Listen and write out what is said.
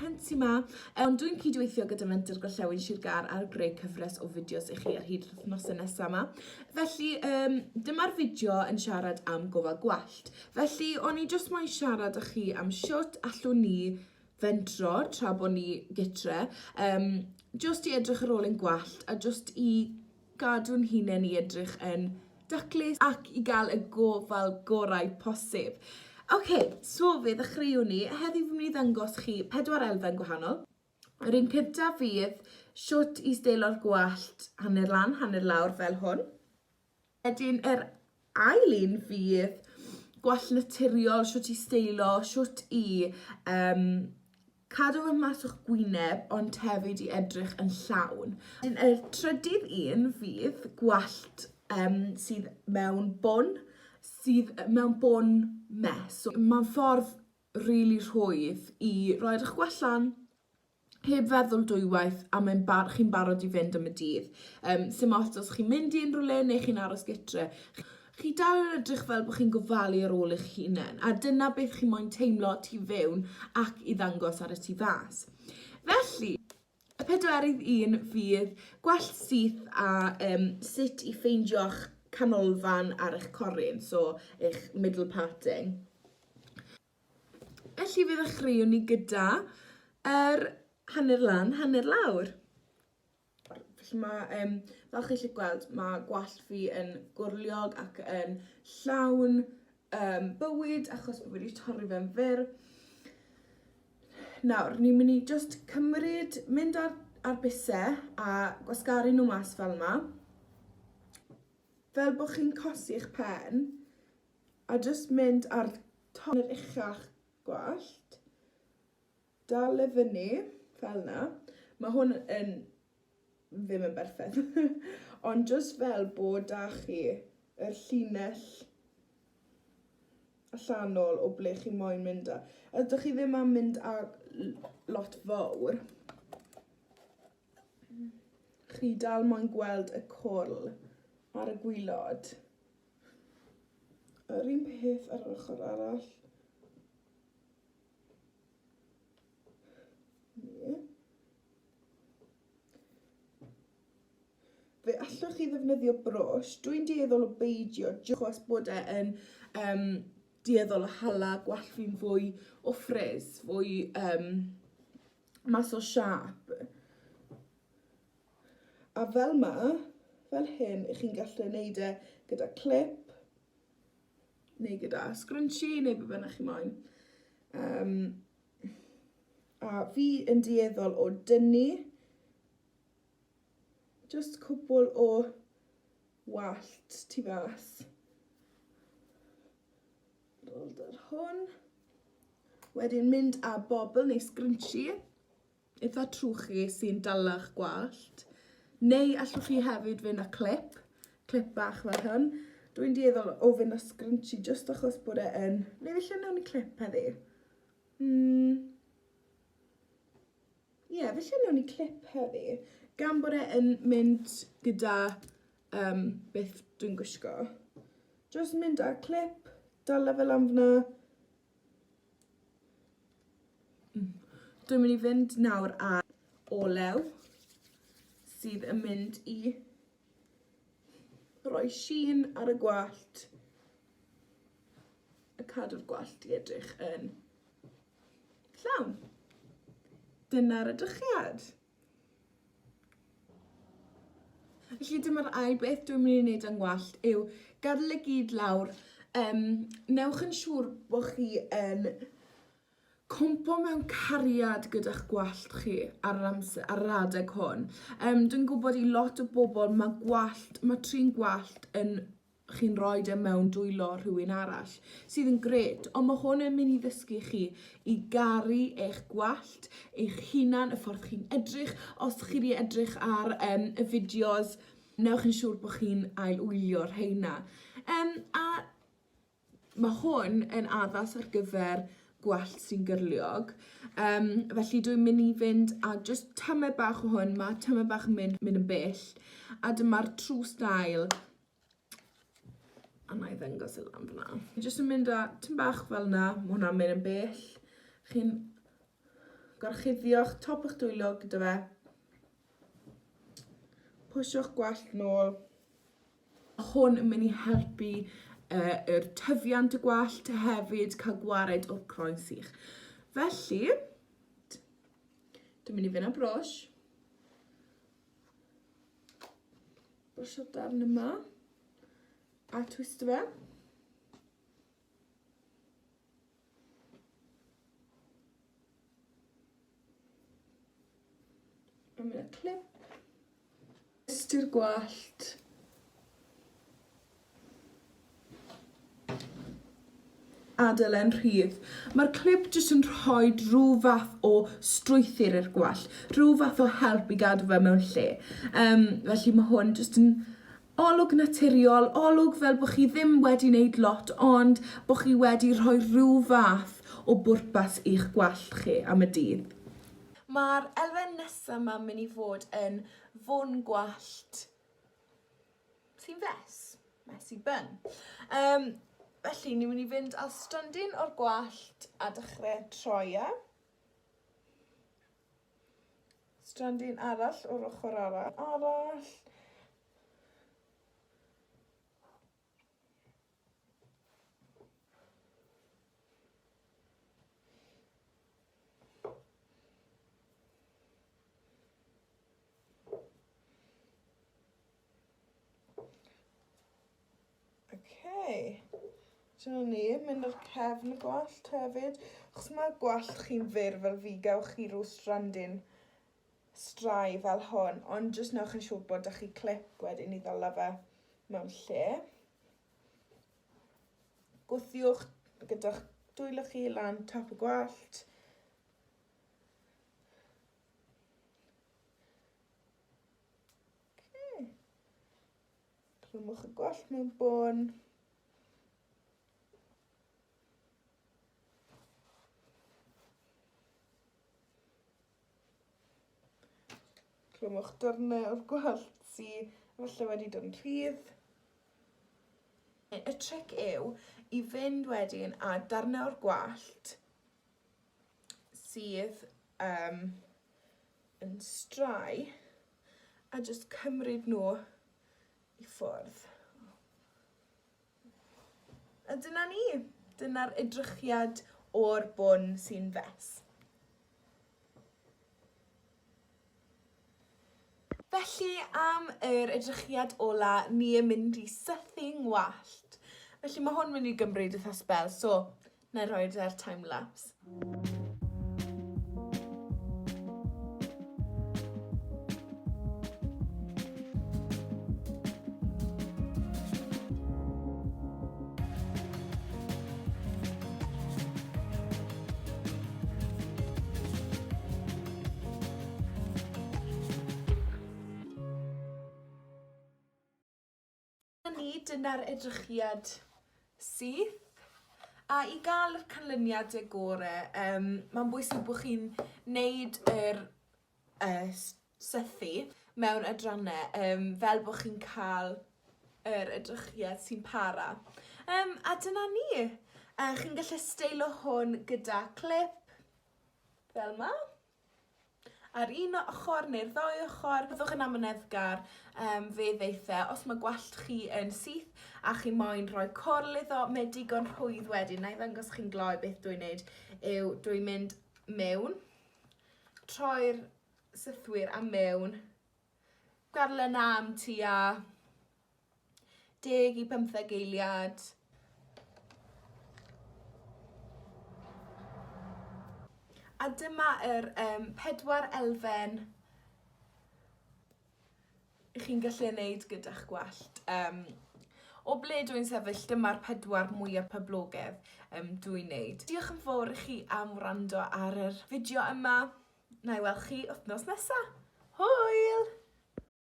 Hensi ma. Ond dwi'n cydweithio gyda Menter Gorllewin Sir Gar ar greu cyfres o fideos i chi ar hyd yr wythnosau nesaf yma. Felly, dyma'r fideo yn siarad am gofal gwallt. Felly, o'n i jyst moyn siarad â chi am siwt allwn ni fentro tra bod ni gytre, jyst i edrych ar ôl ein gwallt a jyst i gadw'n hunain i edrych yn daclus ac i gael y gofal gorau posib. So fe ddechreuwn ni. Heddi fi'n mynd i ddangos chi 4 elfen gwahanol. Yr un cyntaf fydd siwt i steilo'r gwallt hanner lan, hanner lawr fel hwn. Wedyn yr ail un fydd gwallt naturiol, siwt i steilo, siwt i cadw fy mas o'ch gwyneb, ond hefyd i edrych yn llawn. Y trydydd un fydd gwallt sydd mewn bwn mes. So, mae'n ffordd rili rhwydd i roi'r eich gwallt lan heb feddwl dwywaith a chi'n barod i fynd am y dydd. Sim ots os chi'n mynd i unrhyw le neu chi'n aros gytre. Chi dal yn edrych fel bod chi'n gofalu ar ôl eich hunain, a dyna beth chi'n moyn teimlo tu fewn ac i ddangos ar y tu fas. Felly, y 4edd un fydd gwallt syth a sut i ffeindio'ch canolfan ar eich coryn, so eich middle parting. Felly fe ddechreuwn ni gyda yr hanner lan, hanner lawr. Felly fel chi'n gallu gweld, mae gwallt fi yn gwrliog ac yn llawn bywyd achos bod wedi torri fe'n fyr. Nawr, ni'n mynd i just mynd ar busau a gwasgaru nhw mas fel yma. Fel bod chi'n cosi eich pen a just mynd ar ton yr uchaf gwallt, dal e fyny fel yna. Mae hwn yn ddim yn berffedd, ond just fel bod da chi yr llinell allanol o ble chi moyn mynd â. Ydych chi ddim yn mynd â lot fawr, chi dal moyn gweld y cwrl ar y gwylod. Yr un peth ar yr ochr arall. Fe allwch chi ddefnyddio brwsh. Dwi'n dueddol o beidio, achos bod e yn dueddol o hala gwallt fi'n fwy o ffris, fwy mas o siap. A fel hyn, chi'n gallu neud e gyda clip, neu gyda scrunchie, neu be bynnag chi moyn. A fi yn dueddol o dynnu just cwbl o wallt tu fas. Rold ar hwn. Wedyn mynd â bobl neu scrunchie, eitha trwchi sy'n dalach gwallt. Neu allwch chi hefyd fynd â clip bach fel hwn. Dwi'n dueddol o fynd â scrunchie just achos bod e yn... Neu felly nawn ni clip heddi. Felly nawn ni clip heddi. Gan bod e yn mynd gyda beth dwi'n gwisgo. Just mynd â clip, dala fel am fyna. Dwi'n mynd i fynd nawr â olew sydd yn mynd i roi sheen ar y gwallt a cadw'r gwallt i edrych yn llawn. Dyna'r edrychiad. Felly dyma'r ail beth dwi'n mynd i wneud yn gwallt yw gadael y gyd lawr. Newch yn siŵr bod chi yn cwmpo mewn cariad gyda'ch gwallt chi ar yr adeg hwn. Dwi'n gwybod i lot o bobl mae trin gwallt chi'n rhoi e mewn dwylo rhywun arall, sydd yn gret, ond mae hwn yn mynd i ddysgu chi i garu eich gwallt, eich hunan, y ffordd chi'n edrych. Os chi wedi edrych ar y fideos, newch yn siŵr bod chi'n ail-wylio'r rheina. A mae hwn yn addas ar gyfer gwallt sy'n gyrliog. Felly dwi'n mynd i fynd a just tymau bach o hwn, mae tymau bach yn mynd yn bell. A dyma'r true style. A na i ddangos y lan fyna. Just yn mynd â tymau bach fel yna, mae hwnna'n mynd yn bell. Chi'n gorchuddiwch top eich dwylo gyda fe. Pwsiwch gwallt nôl. Hwn yn mynd i helpu yr tyfiant y gwallt hefyd cael gwared o'r croen sych. Felly, dwi'n mynd i fynd â brwsh. Brwsh o'r darn yma. A twist fe. A mynd â clip. Ystyr gwallt. Adael e'n rhydd. Mae'r clip jyst yn rhoi rhyw fath o strwythur i'r gwallt. Rhyw fath o help i gadw fe mewn lle. Felly mae hwn jyst yn olwg naturiol, olwg fel bod chi ddim wedi wneud lot, ond bod chi wedi rhoi rhyw fath o bwrpas i'ch gwallt chi am y dydd. Mae'r elfen nesaf yma'n mynd i fod yn fwn gwallt sy'n fes, messy bun. Felly, ni'n mynd i fynd â stondin o'r gwallt a dechrau troi e. Stondin arall o'r ochr arall. Dyna ni, mynd ar cefn y gwallt hefyd. Achos mae gwallt chi'n fyr fel fi, gewch chi rhyw strandin strai fel hwn. Ond jyst newch yn siŵr bod ydych chi clip wedyn i ddala fe mewn lle. Gwthiwch gyda'ch dwylo chi lan top y gwallt. Clwmwch y gwallt mewn bôn. Clwmwch darnau o'r gwallt sydd efallai wedi dod yn rhydd. Y tric yw i fynd wedyn a darnau o'r gwallt sydd yn strai a jyst cymryd nhw i ffwrdd. A dyna ni. Dyna'r edrychiad o'r bwn sy'n fes. Felly am yr edrychiad ola, ni yn mynd i sythu'n wallt. Felly mae hwn mynd i gymryd eitha sbel, so na i roi'r time-lapse. Dyna'r edrychiad syth. A i gael yr canlyniad y gorau, mae'n bwysig bod chi'n neud yr sythu mewn adrannau fel bod chi'n cael yr edrychiad sy'n para. A dyna ni. Chi'n gallu steilo hwn gyda clip fel yma. Ar un ochr neu'r ddau ochr, byddwch yn amyneddgar fe ddeitha. Os mae gwallt chi yn syth a chi moyn rhoi corl iddo, mae digon rhwydd wedyn. Na i ddangos chi'n gloi beth dwi'n neud yw dwi'n mynd mewn, troi'r sythwyr am mewn, gadael yna am tua 10 i 15 eiliad. A dyma yr 4 elfen chi'n gallu wneud gyda'ch gwallt. O ble dwi'n sefyll, dyma'r 4 mwyaf poblogaidd dwi'n wneud. Diolch yn fawr i chi am wrando ar yr fideo yma. Na i weld chi wythnos nesaf. Hwyl!